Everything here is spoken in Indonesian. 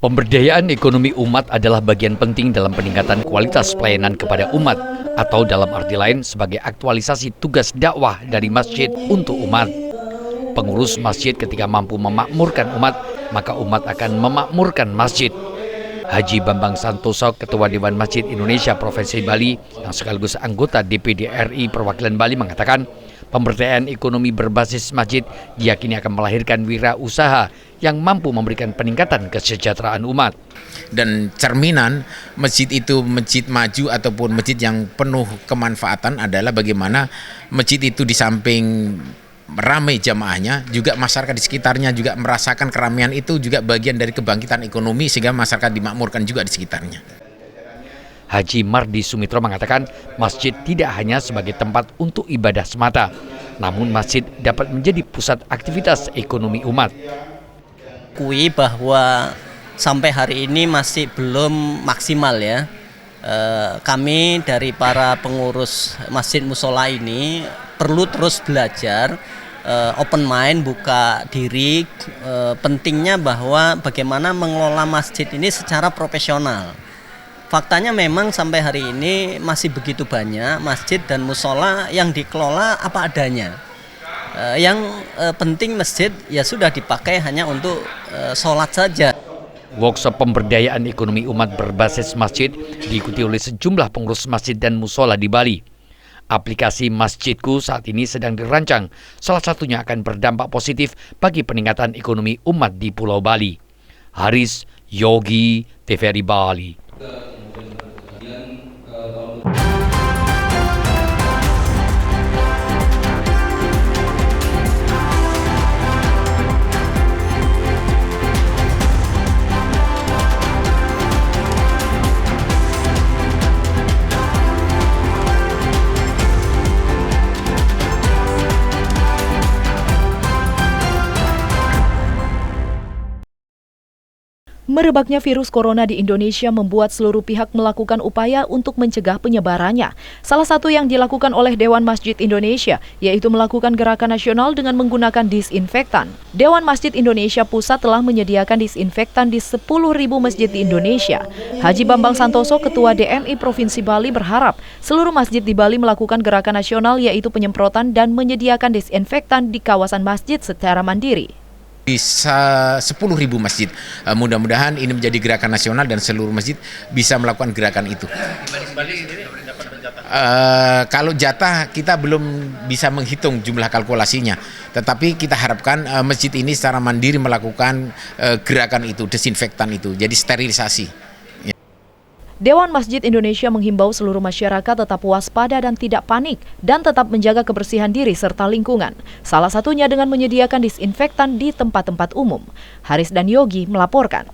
Pemberdayaan ekonomi umat adalah bagian penting dalam peningkatan kualitas pelayanan kepada umat, atau dalam arti lain sebagai aktualisasi tugas dakwah dari masjid untuk umat. Pengurus masjid ketika mampu memakmurkan umat, maka umat akan memakmurkan masjid. Haji Bambang Santoso, Ketua Dewan Masjid Indonesia Provinsi Bali yang sekaligus anggota DPD RI Perwakilan Bali mengatakan, pemberdayaan ekonomi berbasis masjid diyakini akan melahirkan wirausaha yang mampu memberikan peningkatan kesejahteraan umat. Dan cerminan masjid itu masjid maju ataupun masjid yang penuh kemanfaatan adalah bagaimana masjid itu di samping ramai jamaahnya, juga masyarakat di sekitarnya juga merasakan keramaian itu juga bagian dari kebangkitan ekonomi sehingga masyarakat dimakmurkan juga di sekitarnya. Haji Mardi Sumitro mengatakan masjid tidak hanya sebagai tempat untuk ibadah semata, namun masjid dapat menjadi pusat aktivitas ekonomi umat. Akui bahwa sampai hari ini masih belum maksimal ya. Kami dari para pengurus masjid musola ini perlu terus belajar, open mind, buka diri, pentingnya bahwa bagaimana mengelola masjid ini secara profesional. Faktanya memang sampai hari ini masih begitu banyak masjid dan musola yang dikelola apa adanya. Yang penting masjid ya sudah dipakai hanya untuk sholat saja. Workshop pemberdayaan ekonomi umat berbasis masjid diikuti oleh sejumlah pengurus masjid dan musola di Bali. Aplikasi Masjidku saat ini sedang dirancang, salah satunya akan berdampak positif bagi peningkatan ekonomi umat di Pulau Bali. Haris Yogi, TVRI Bali. Merebaknya virus corona di Indonesia membuat seluruh pihak melakukan upaya untuk mencegah penyebarannya. Salah satu yang dilakukan oleh Dewan Masjid Indonesia, yaitu melakukan gerakan nasional dengan menggunakan disinfektan. Dewan Masjid Indonesia Pusat telah menyediakan disinfektan di 10.000 masjid di Indonesia. Haji Bambang Santoso, Ketua DMI Provinsi Bali berharap seluruh masjid di Bali melakukan gerakan nasional yaitu penyemprotan dan menyediakan disinfektan di kawasan masjid secara mandiri. Bisa 10.000 masjid. Mudah-mudahan ini menjadi gerakan nasional dan seluruh masjid bisa melakukan gerakan itu. Kalau jatah kita belum bisa menghitung jumlah kalkulasinya, tetapi kita harapkan masjid ini secara mandiri melakukan gerakan itu, desinfektan itu, jadi sterilisasi. Dewan Masjid Indonesia menghimbau seluruh masyarakat tetap waspada dan tidak panik dan tetap menjaga kebersihan diri serta lingkungan. Salah satunya dengan menyediakan disinfektan di tempat-tempat umum. Haris dan Yogi melaporkan.